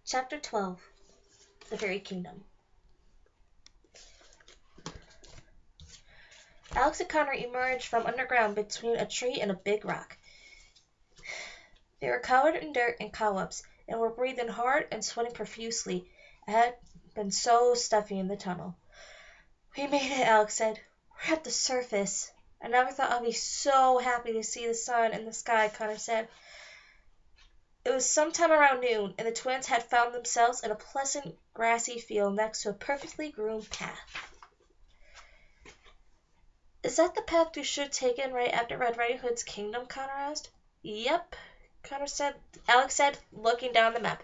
Chapter 12. The Fairy Kingdom. Alex and Connor emerged from underground between a tree and a big rock. They were covered in dirt and cobwebs, and were breathing hard and sweating profusely. It had been so stuffy in the tunnel. "We made it," Alex said. "We're at the surface." "I never thought I'd be so happy to see the sun in the sky," Connor said. It was sometime around noon, and the twins had found themselves in a pleasant grassy field next to a perfectly groomed path. "Is that the path we should have taken right after Red Riding Hood's kingdom?" Connor asked. "Yep," Alex said, looking down the map.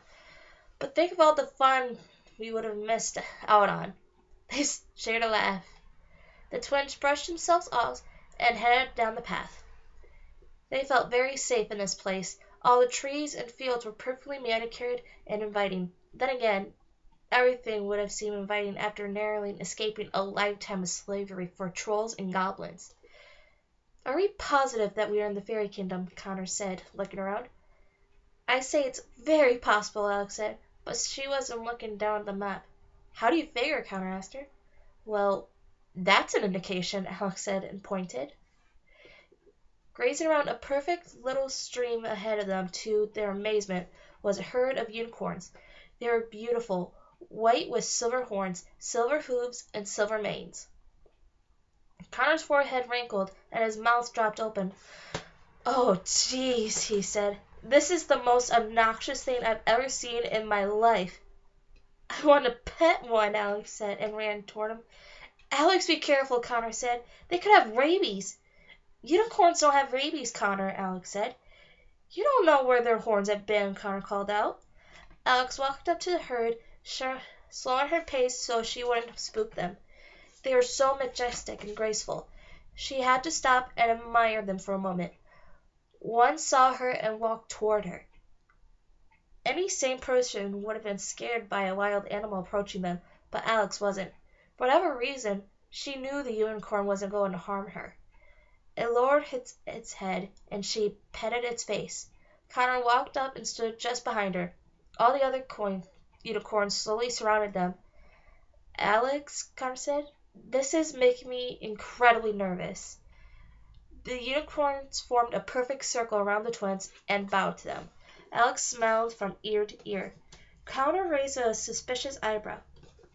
"But think of all the fun we would have missed out on." They shared a laugh. The twins brushed themselves off and headed down the path. They felt very safe in this place. All the trees and fields were perfectly manicured and inviting. Then again, everything would have seemed inviting after narrowly escaping a lifetime of slavery for trolls and goblins. "Are we positive that we are in the fairy kingdom?" Connor said, looking around. "I say it's very possible," Alex said, but she wasn't looking down at the map. "How do you figure?" Connor asked her. "Well, that's an indication," Alex said and pointed. Grazing around a perfect little stream ahead of them, to their amazement, was a herd of unicorns. They were beautiful, white with silver horns, silver hooves, and silver manes. Connor's forehead wrinkled and his mouth dropped open. "Oh, jeez," he said. "This is the most obnoxious thing I've ever seen in my life." "I want to pet one," Alex said, and ran toward him. "Alex, be careful," Connor said. "They could have rabies." "Unicorns don't have rabies, Connor," Alex said. "You don't know where their horns have been," Connor called out. Alex walked up to the herd, slowing her pace so she wouldn't spook them. They were so majestic and graceful. She had to stop and admire them for a moment. One saw her and walked toward her. Any sane person would have been scared by a wild animal approaching them, but Alex wasn't. For whatever reason, she knew the unicorn wasn't going to harm her. It lowered its head, and she petted its face. Connor walked up and stood just behind her. All the other unicorns slowly surrounded them. "Alex," Connor said, "this is making me incredibly nervous." The unicorns formed a perfect circle around the twins and bowed to them. Alex smiled from ear to ear. Connor raised a suspicious eyebrow.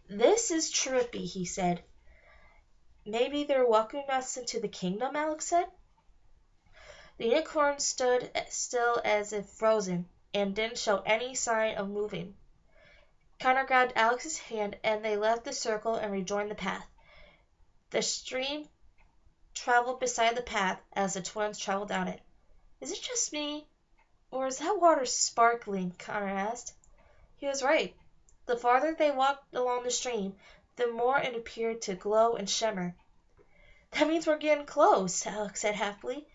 "This is trippy," he said. "Maybe they're welcoming us into the kingdom," Alex said. The unicorn stood still as if frozen, and didn't show any sign of moving. Connor grabbed Alex's hand, and they left the circle and rejoined the path. The stream traveled beside the path as the twins traveled down it. "Is it just me, or is that water sparkling?" Connor asked. He was right. The farther they walked along the stream, the more it appeared to glow and shimmer. "That means we're getting close," Alex said happily.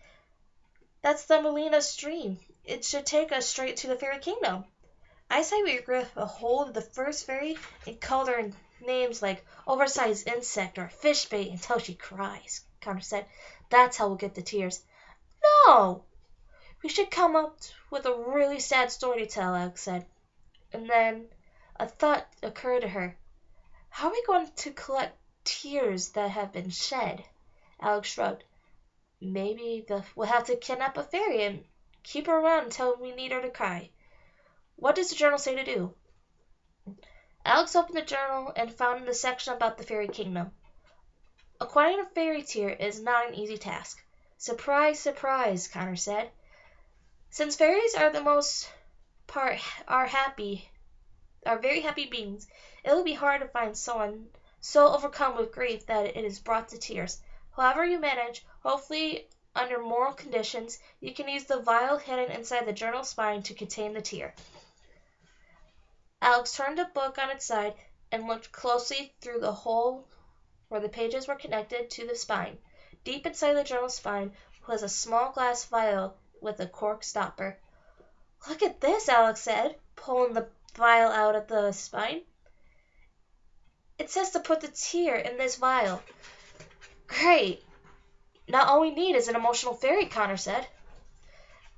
"That's the Melina stream. It should take us straight to the fairy kingdom." "I say we grab a hold of the first fairy and call her names like oversized insect or fish bait until she cries," Connor said. "That's how we'll get the tears." "No! We should come up with a really sad story to tell," Alex said. And then a thought occurred to her. "How are we going to collect tears that have been shed?" Alex shrugged. "Maybe we'll have to kidnap a fairy and keep her around until we need her to cry. What does the journal say to do?" Alex opened the journal and found the section about the fairy kingdom. "Acquiring a fairy tear is not an easy task." "Surprise, surprise," Connor said. "Since fairies are the most part are very happy beings, it will be hard to find someone so overcome with grief that it is brought to tears. However you manage, hopefully under moral conditions, you can use the vial hidden inside the journal spine to contain the tear." Alex turned the book on its side and looked closely through the hole where the pages were connected to the spine. Deep inside the journal spine was a small glass vial with a cork stopper. "Look at this," Alex said, pulling the vial out of the spine. "It says to put the tear in this vial." "Great! Now all we need is an emotional fairy," Connor said.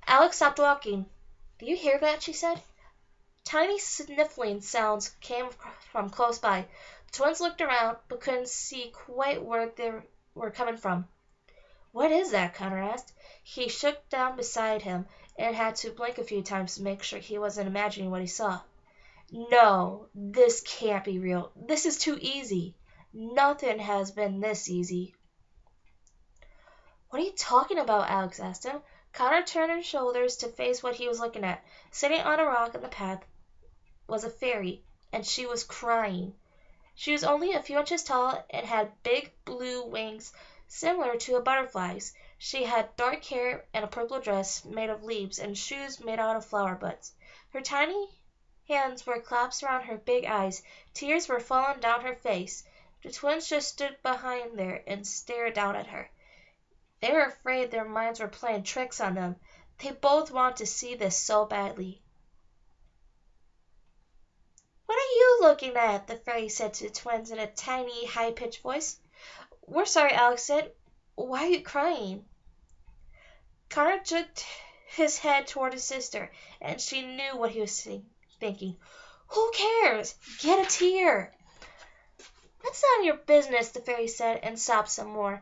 Alex stopped walking. Do you hear that? She said. Tiny sniffling sounds came from close by. The twins looked around, but couldn't see quite where they were coming from. What is that? Connor asked. He shook down beside him and had to blink a few times to make sure he wasn't imagining what he saw. No, this can't be real. This is too easy. Nothing has been this easy. What are you talking about? Alex asked him. Connor turned his shoulders to face what he was looking at. Sitting on a rock in the path was a fairy, and she was crying. She was only a few inches tall and had big blue wings similar to a butterfly's. She had dark hair and a purple dress made of leaves and shoes made out of flower buds. Her tiny hands were clasped around her big eyes. Tears were falling down her face. The twins just stood behind there and stared down at her. They were afraid their minds were playing tricks on them. They both wanted to see this so badly. What are you looking at? The fairy said to the twins in a tiny, high-pitched voice. We're sorry, Alex said. Why are you crying? Connor jerked his head toward his sister, and she knew what he was thinking. Who cares? Get a tear. That's none of your business, the fairy said, and sobbed some more.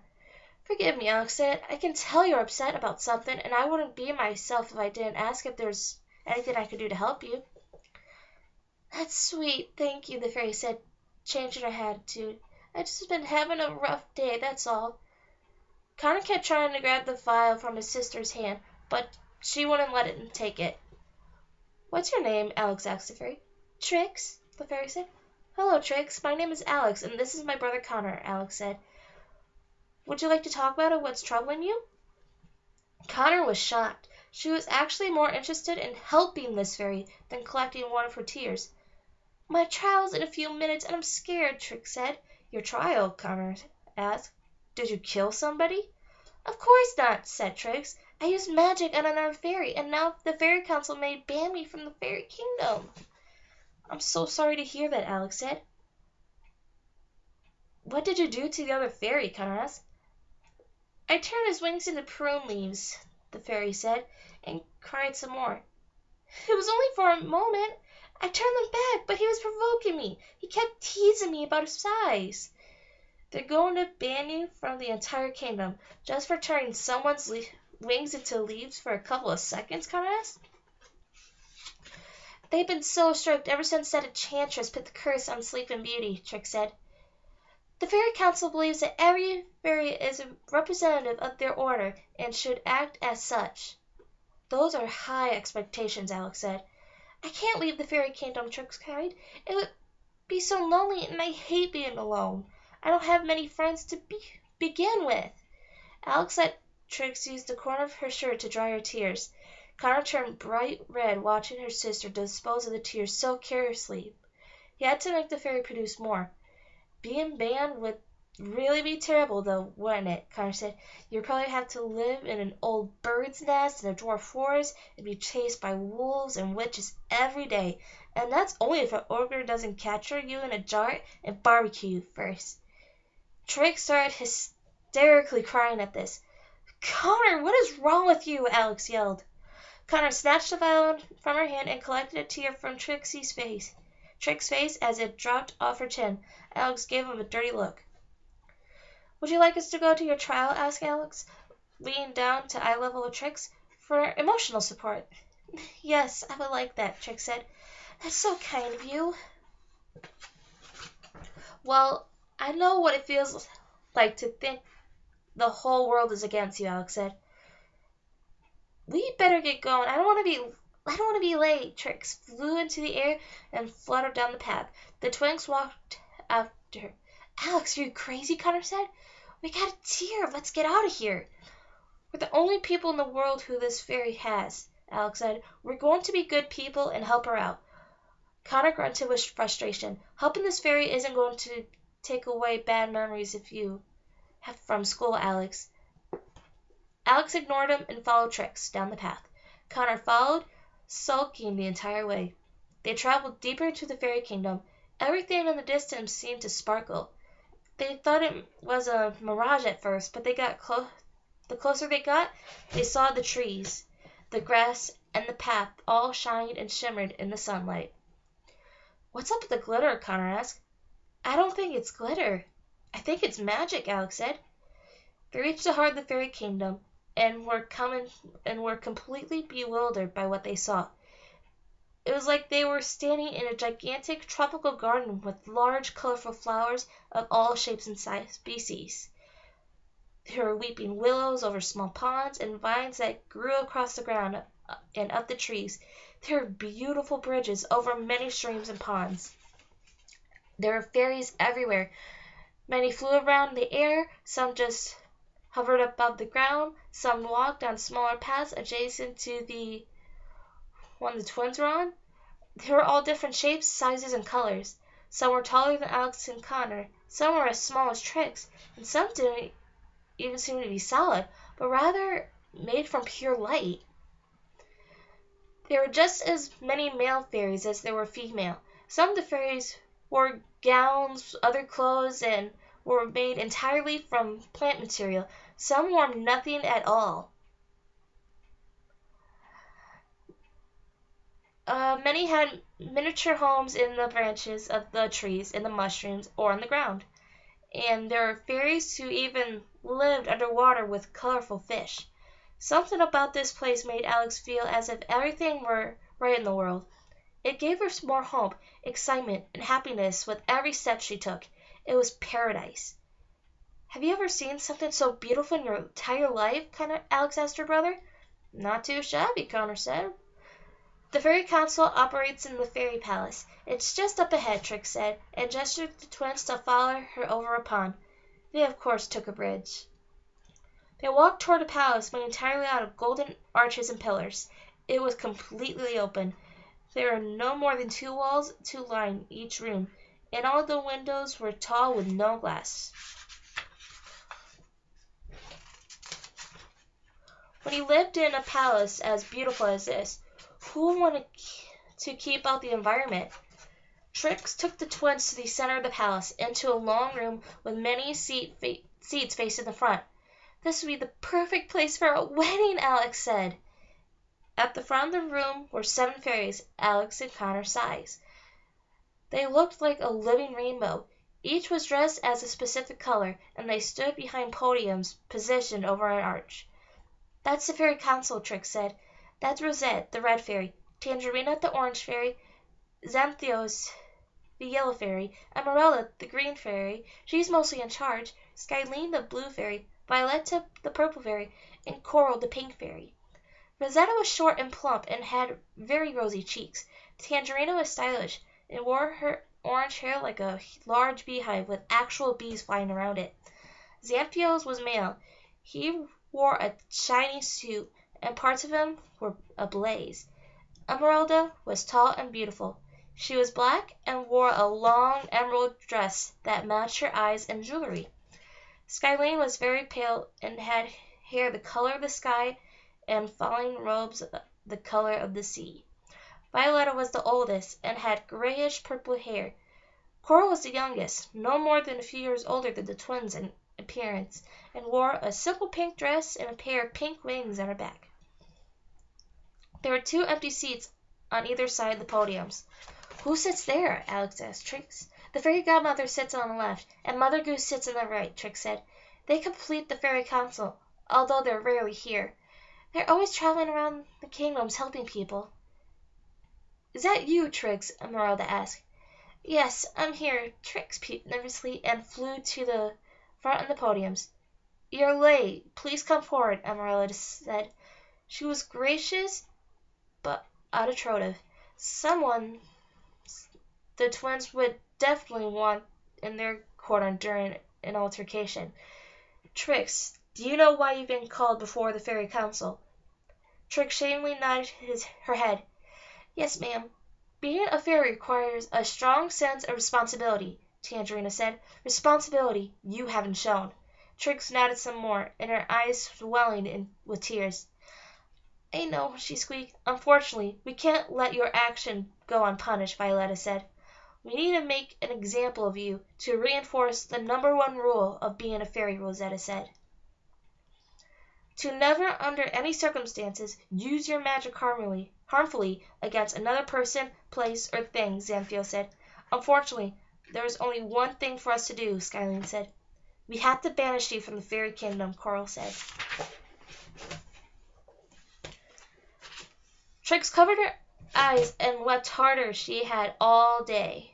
Forgive me, Alex said. I can tell you're upset about something, and I wouldn't be myself if I didn't ask if there's anything I could do to help you. That's sweet, thank you, the fairy said, changing her attitude. I've just been having a rough day, that's all. Connor kept trying to grab the vial from his sister's hand, but she wouldn't let him take it. What's your name? Alex asked the fairy. Trix, the fairy said. Hello, Trix. My name is Alex, and this is my brother Connor, Alex said. Would you like to talk about it? What's troubling you? Connor was shocked. She was actually more interested in helping this fairy than collecting one of her tears. My trial's in a few minutes, and I'm scared, Trix said. Your trial? Connor asked. Did you kill somebody? Of course not, said Trix. I used magic on another fairy, and now the fairy council may ban me from the fairy kingdom. I'm so sorry to hear that, Alex said. What did you do to the other fairy? Connor asked. I turned his wings into prune leaves, the fairy said, and cried some more. It was only for a moment. I turned them back, but he was provoking me. He kept teasing me about his size. They're going to ban you from the entire kingdom just for turning someone's wings into leaves for a couple of seconds, Connor asked. They've been so strict ever since that enchantress put the curse on Sleeping Beauty, Trix said. The Fairy Council believes that every fairy is a representative of their order and should act as such. Those are high expectations, Alex said. I can't leave the fairy kingdom, Trix cried. It would be so lonely, and I hate being alone. I don't have many friends to begin with. Alex let Trix use the corner of her shirt to dry her tears. Connor turned bright red watching her sister dispose of the tears so carelessly. He had to make the fairy produce more. Being banned would really be terrible, though, wouldn't it? Connor said. You'd probably have to live in an old bird's nest in a dwarf forest and be chased by wolves and witches every day. And that's only if an ogre doesn't capture you in a jar and barbecue you first. Trix started hysterically crying at this. Connor, what is wrong with you? Alex yelled. Connor snatched the violin from her hand and collected a tear from Trix's face as it dropped off her chin. Alex gave him a dirty look. Would you like us to go to your trial? Asked Alex, leaning down to eye level with Trix, for emotional support. Yes, I would like that, Trix said. That's so kind of you. Well, I know what it feels like to think the whole world is against you, Alex said. We better get going. I don't want to be late. Trix flew into the air and fluttered down the path. The twins walked after her. Alex, are you crazy? Connor said. We got a tear. Let's get out of here. We're the only people in the world who this fairy has, Alex said. We're going to be good people and help her out. Connor grunted with frustration. Helping this fairy isn't going to take away bad memories if you have from school, Alex. Alex ignored him and followed Trix down the path. Connor followed, sulking the entire way. They traveled deeper into the fairy kingdom. Everything in the distance seemed to sparkle. They thought it was a mirage at first, but the closer they got, they saw the trees, the grass, and the path all shined and shimmered in the sunlight. "What's up with the glitter?" Connor asked. "I don't think it's glitter. I think it's magic," Alex said. They reached the heart of the fairy kingdom and were completely bewildered by what they saw. It was like they were standing in a gigantic tropical garden with large, colorful flowers of all shapes and species. There were weeping willows over small ponds and vines that grew across the ground and up the trees. There were beautiful bridges over many streams and ponds. There were fairies everywhere. Many flew around in the air, some just hovered above the ground, some walked on smaller paths adjacent to the one the twins were on. They were all different shapes, sizes, and colors. Some were taller than Alex and Connor, some were as small as Trix, and some didn't even seem to be solid, but rather made from pure light. There were just as many male fairies as there were female. Some of the fairies wore gowns, other clothes, and were made entirely from plant material. Some wore nothing at all. Many had miniature homes in the branches of the trees, in the mushrooms, or on the ground. And there were fairies who even lived underwater with colorful fish. Something about this place made Alex feel as if everything were right in the world. It gave her more hope, excitement, and happiness with every step she took. It was paradise. "Have you ever seen something so beautiful in your entire life?" Alex asked her brother. "Not too shabby," Connor said. "The Fairy Council operates in the Fairy Palace. It's just up ahead," Trix said, and gestured to the twins to follow her over a pond. They, of course, took a bridge. They walked toward a palace made entirely out of golden arches and pillars. It was completely open. There were no more than 2 walls to line each room, and all the windows were tall with no glass. When you lived in a palace as beautiful as this, who would want to keep out the environment? Trix took the twins to the center of the palace, into a long room with many seats facing the front. "This would be the perfect place for a wedding," Alex said. At the front of the room were 7 fairies, Alex and Connor's size. They looked like a living rainbow. Each was dressed as a specific color, and they stood behind podiums positioned over an arch. "That's the Fairy Council," Trix said. "That's Rosette, the red fairy, Tangerina, the orange fairy, Xanthios, the yellow fairy, Emeralda, the green fairy, she's mostly in charge, Skyline, the blue fairy, Violetta, the purple fairy, and Coral, the pink fairy." Rosetta was short and plump and had very rosy cheeks. Tangerina was stylish and wore her orange hair like a large beehive with actual bees flying around it. Xanthios was male. He wore a shiny suit, and parts of him were ablaze. Emeralda was tall and beautiful. She was black and wore a long emerald dress that matched her eyes and jewelry. Skyline was very pale and had hair the color of the sky and falling robes the color of the sea. Violetta was the oldest and had grayish purple hair. Coral was the youngest, no more than a few years older than the twins in appearance, and wore a simple pink dress and a pair of pink wings on her back. There were 2 empty seats on either side of the podiums. "Who sits there?" Alex asked Trix. "The fairy godmother sits on the left, and Mother Goose sits on the right," Trix said. "They complete the Fairy Council, although they're rarely here. They're always traveling around the kingdoms helping people." "Is that you, Trix?" Emeralda asked. "Yes, I'm here." Trix peeped nervously and flew to the front of the podiums. "You're late. Please come forward," Emeralda said. She was gracious but authoritative. Someone the twins would definitely want in their corner during an altercation. "Trix, do you know why you've been called before the Fairy Council?" Trix shamefully nodded her head. "Yes, ma'am. Being a fairy requires a strong sense of responsibility," Tangerina said. "Responsibility you haven't shown." Trix nodded some more, and her eyes swelling with tears. "I know," she squeaked. "Unfortunately, we can't let your action go unpunished," Violetta said. "We need to make an example of you to reinforce the #1 rule of being a fairy," Rosetta said. To never, under any circumstances, use your magic harmfully against another person, place, or thing, Xanthio said. Unfortunately, there is only one thing for us to do, Skylane said. We have to banish you from the fairy kingdom, Coral said. Trix covered her eyes and wept harder she had all day.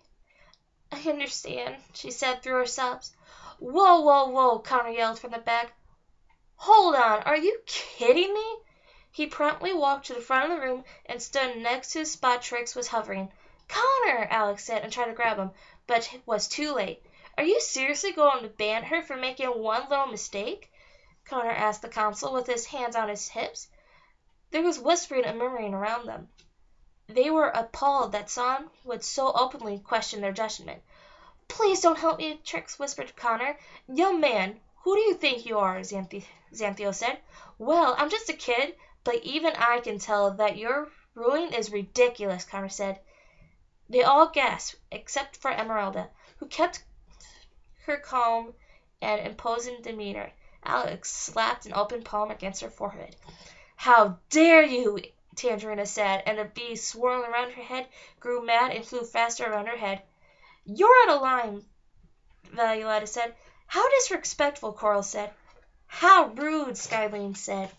I understand, she said through her sobs. Whoa, whoa, whoa, Connor yelled from the back. Hold on, are you kidding me? He promptly walked to the front of the room and stood next to the spot Trix was hovering. Connor, Alex said and tried to grab him, but it was too late. Are you seriously going to ban her for making one little mistake? Connor asked the council with his hands on his hips. There was whispering and murmuring around them. They were appalled that Son would so openly question their judgment. Please don't help me, Trix whispered to Connor. Young man, who do you think you are? Xanthio said. Well, I'm just a kid, but even I can tell that your ruling is ridiculous, Connor said. They all gasped, except for Emeralda, who kept her calm and imposing demeanor. Alex slapped an open palm against her forehead. How dare you! Tangerina said, and the bees swirling around her head grew mad and flew faster around her head. You're out of line, Violetta said. How disrespectful, Coral said. How rude, Skylane said.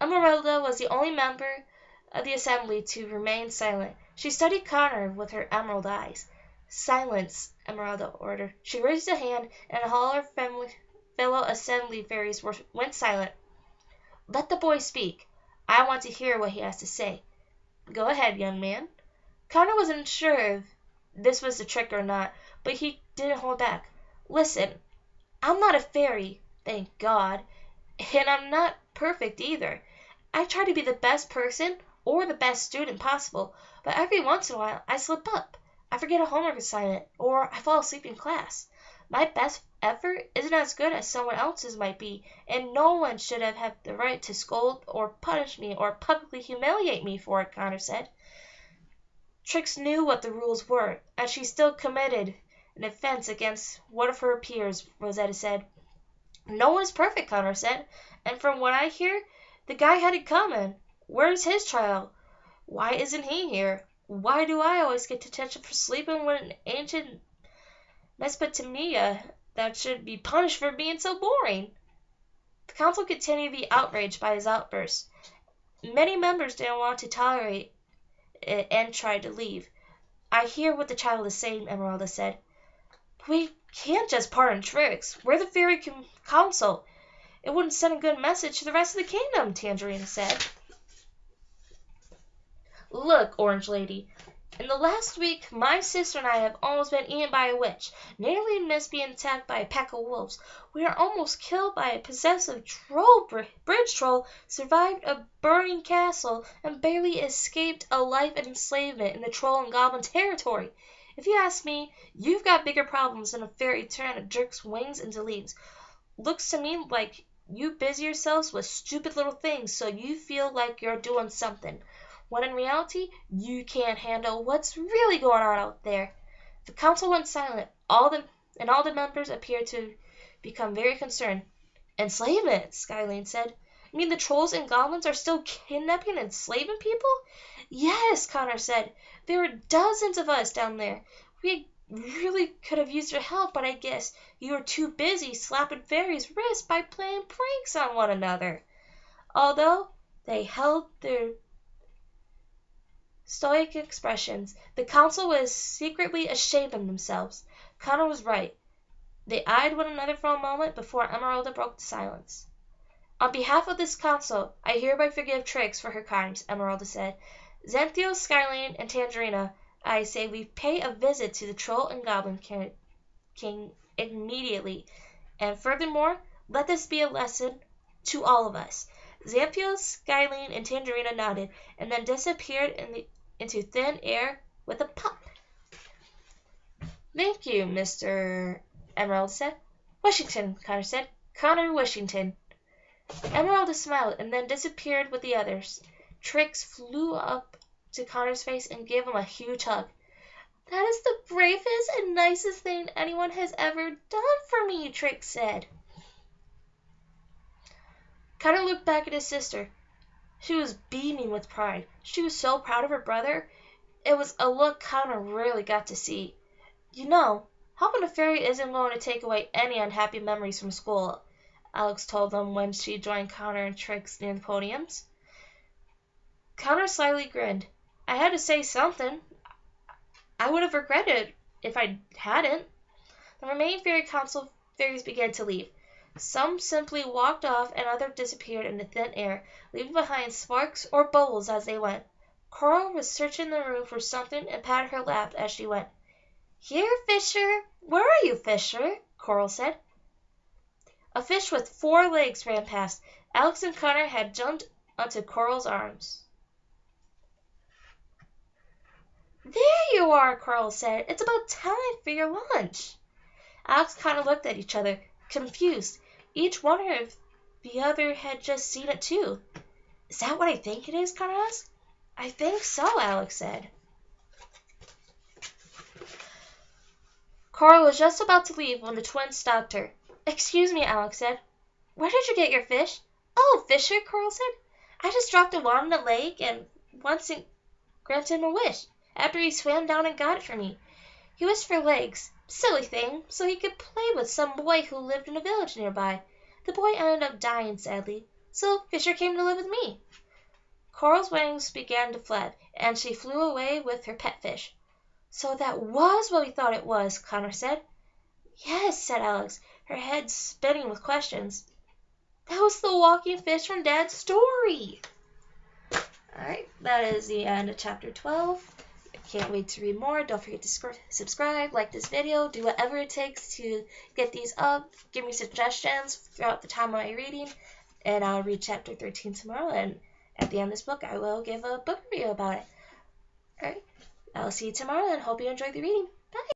Emeralda was the only member of the assembly to remain silent. She studied Connor with her emerald eyes. Silence, Emeralda ordered. She raised a hand, and all her fellow assembly fairies went silent. Let the boy speak. I want to hear what he has to say. Go ahead, young man. Connor wasn't sure if this was a trick or not, but he didn't hold back. Listen, I'm not a fairy, thank God, and I'm not perfect either. I try to be the best person or the best student possible, but every once in a while I slip up. I forget a homework assignment, or I fall asleep in class. My best effort isn't as good as someone else's might be, and no one should have had the right to scold or punish me or publicly humiliate me for it, Connor said. Trix knew what the rules were, and she still committed an offense against one of her peers, Rosetta said. No one is perfect, Connor said, and from what I hear, the guy had it coming. Where's his child? Why isn't he here? Why do I always get detention for sleeping with an ancient Mesopotamia that should be punished for being so boring? The council continued to be outraged by his outbursts. Many members didn't want to tolerate it and tried to leave. I hear what the child is saying, Emeralda said. We can't just pardon Trix. We're the fairy council. It wouldn't send a good message to the rest of the kingdom, Tangerine said. Look, Orange Lady, in the last week my sister and I have almost been eaten by a witch, nearly missed being attacked by a pack of wolves. We are almost killed by a possessive bridge troll, survived a burning castle, and barely escaped a life of enslavement in the troll and goblin territory. If you ask me, you've got bigger problems than a fairy trying to jerk wings into leaves. Looks to me like you busy yourselves with stupid little things so you feel like you're doing something, when in reality you can't handle what's really going on out there. The council went silent. All the members appeared to become very concerned. Enslavement, Skylane said. You mean the trolls and goblins are still kidnapping and enslaving people? Yes, Connor said. There were dozens of us down there. We really could have used your help, but I guess you were too busy slapping fairies' wrists by playing pranks on one another. Although they held their stoic expressions, the council was secretly ashamed of themselves. Connor was right. They eyed one another for a moment before Emeralda broke the silence. On behalf of this council, I hereby forgive Trix for her crimes, Emeralda said. Xanthio, Skylane, and Tangerina, I say we pay a visit to the Troll and Goblin King immediately, and furthermore, let this be a lesson to all of us. Xanthio, Skylane, and Tangerina nodded, and then disappeared into thin air with a pop. Thank you, Mr. Emerald said. Washington, Connor said. Connor Washington. Emeralda smiled and then disappeared with the others. Trix flew up to Connor's face and gave him a huge hug. That is the bravest and nicest thing anyone has ever done for me, Trix said. Connor looked back at his sister. She was beaming with pride. She was so proud of her brother. It was a look Connor rarely got to see. You know, helping a fairy isn't going to take away any unhappy memories from school, Alex told them when she joined Connor and Trix near the podiums. Connor slyly grinned. I had to say something. I would have regretted it if I hadn't. The remaining fairy council fairies began to leave. Some simply walked off and others disappeared into thin air, leaving behind sparks or bubbles as they went. Coral was searching the room for something and patted her lap as she went. Here, Fisher. Where are you, Fisher? Coral said. A fish with 4 legs ran past. Alex and Connor had jumped onto Coral's arms. There you are, Coral said. It's about time for your lunch. Alex and Connor looked at each other, confused, each wondering if the other had just seen it too. Is that what I think it is? Connor asked. I think so, Alex said. Coral was just about to leave when the twins stopped her. Excuse me, Alex said. Where did you get your fish? Oh, Fisher, Coral said. I just dropped a wand in the lake and once it granted him a wish. After he swam down and got it for me. He wished for legs, silly thing, so he could play with some boy who lived in a village nearby. The boy ended up dying, sadly, so Fisher came to live with me. Coral's wings began to flap, and she flew away with her pet fish. So that was what we thought it was, Connor said. Yes, said Alex, her head spinning with questions. That was the walking fish from Dad's story. Alright, that is the end of chapter 12. Can't wait to read more. Don't forget to subscribe, like this video, do whatever it takes to get these up. Give me suggestions throughout the time of my reading, and I'll read chapter 13 tomorrow, and at the end of this book, I will give a book review about it. Alright, I'll see you tomorrow, and hope you enjoyed the reading. Bye!